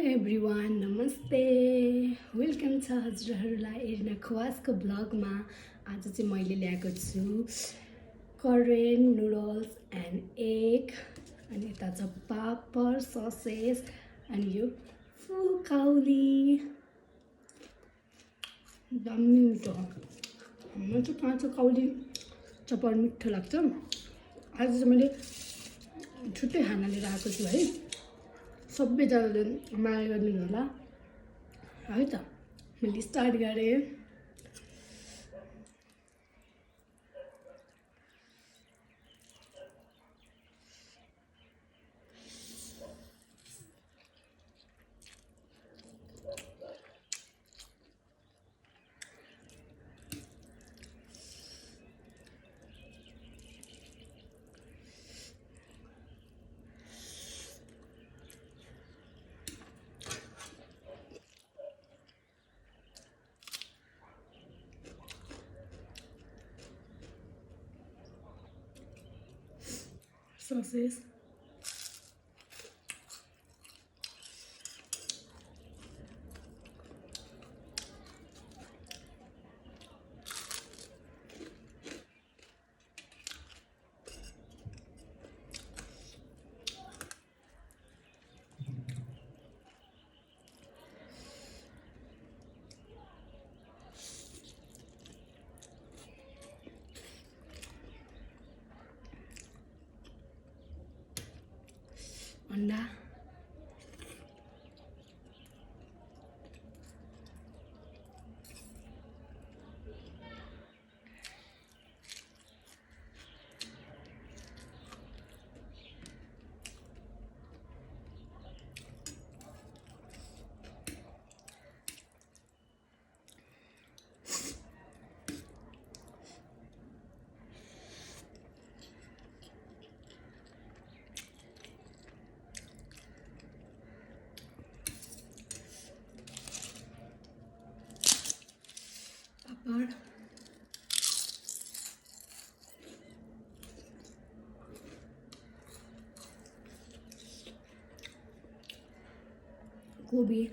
Everyone नमस्ते welcome छ हजुरहरूलाई एरिना खवासको ब्लगमा। आज चाहिँ मैले ल्याएको छु कोरियन नुडल्स एन्ड एग, अनि यता छ पापड ससेस अनि यो फुकाउली। दामी मिठो हो। मलाई चाहिँ काँचो काउली चपर मिठो लाग्छ। आज चाहिँ मैले छुट्टै खाना लिएर आएको छु है। सबैजनाले माया गरिदिनु होला है त। मैले स्टार्ट गरेँ। Sauces. Anda. Papad. Gobi.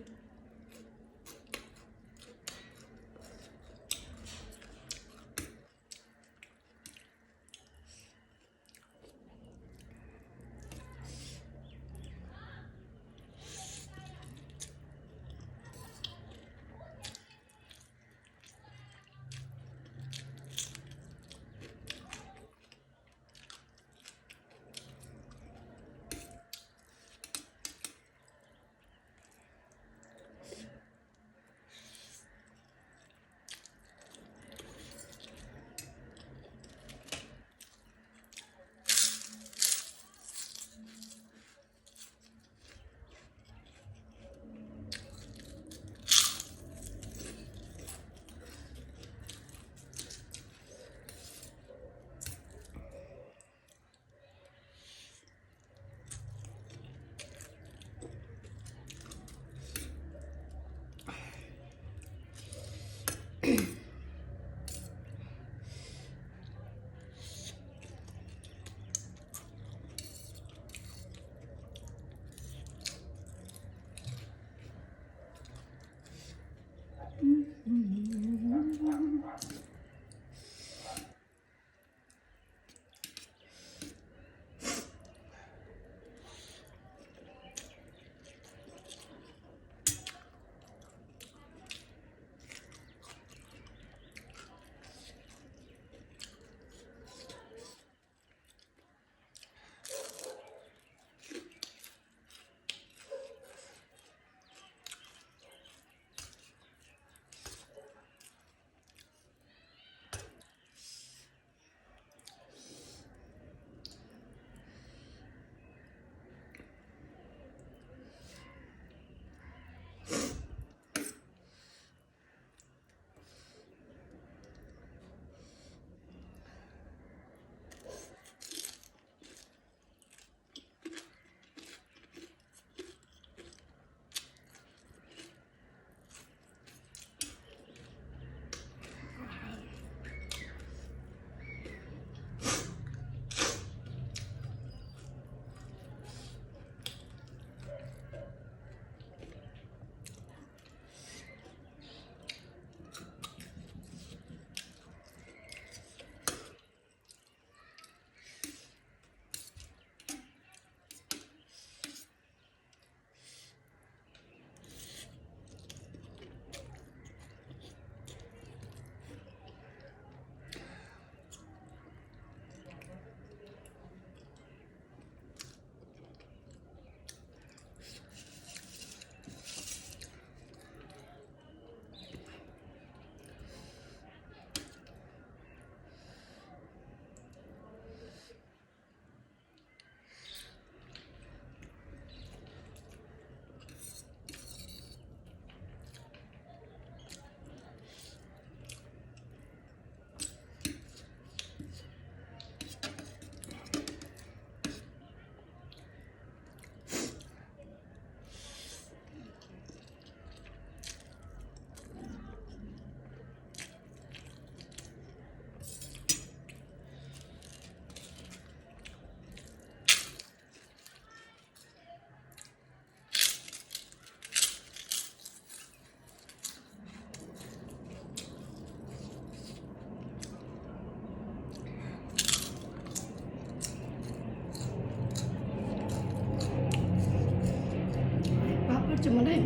चाहिँ मलाई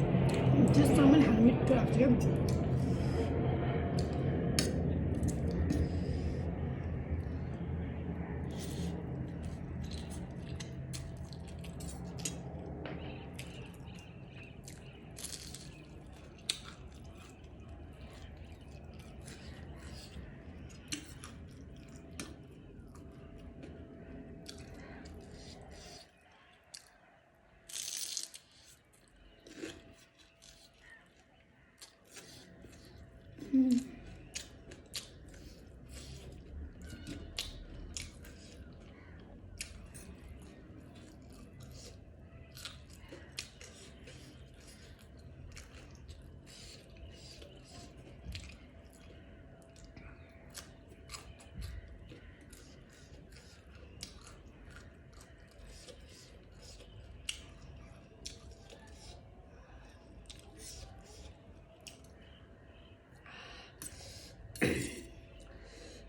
त्यसमा पनि खानु मिठो लाग्छ क्या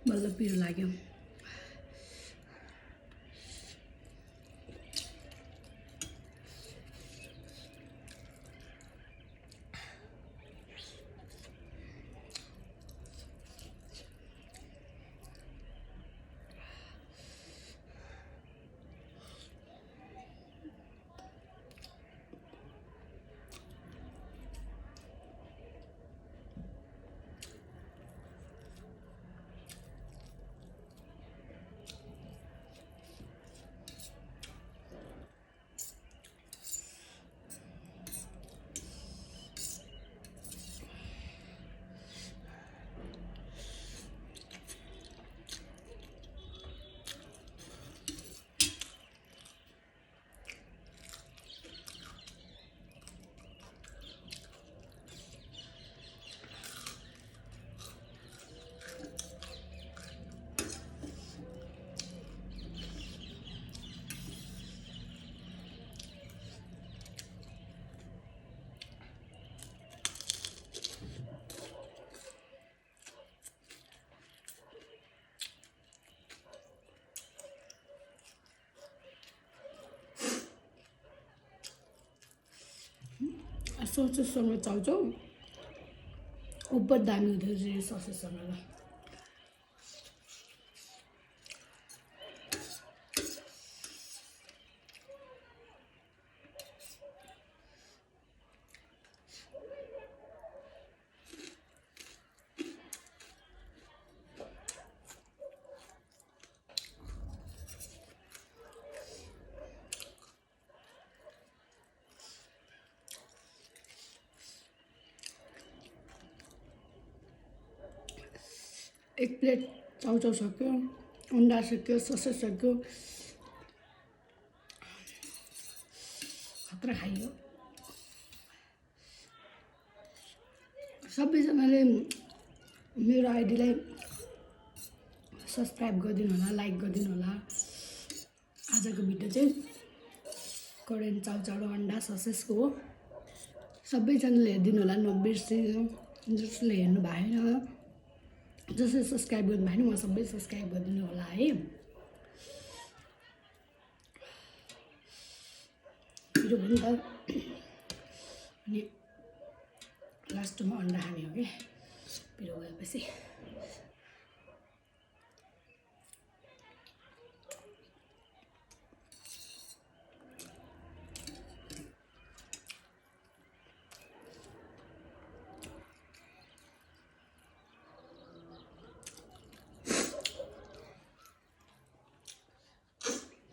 बल्ल पिरो लाग्यो ससेजसँग चाउचाउ उपर दामी हुँदो रहेछ ससेजसँग ल एक प्लेट चाउचाउ सक्यो अन्डा सक्यो ससेज सक्यो खतरा खाइयो सबैजनाले मेरो आइडीलाई सब्सक्राइब गरिदिनु होला लाइक गरिदिनु होला आजको भिडियो चाहिँ कोरियन चाउचाउ र अन्डा ससेजको हो सबैजनाले हेरिदिनु होला नबिर्सिनु जसले हेर्नु भएन जसले सब्सक्राइब गर्नु भएन उहाँ सबै सब्सक्राइब गरिदिनु होला है पिरो पनि त अनि लास्टमा अन्डा हाल्ने हो कि पिरो गएपछि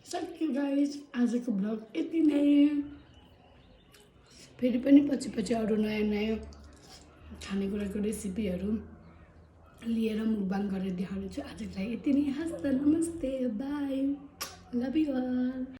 सक्यो गाइज आजको ब्लग यति नै फेरि पनि पछि अरू नयाँ नयाँ खानेकुराको रेसिपीहरू लिएर मुकबाङ गरेर देखाउने छु आजको लागि यति नै हस्त नमस्ते बाई लभ यु अल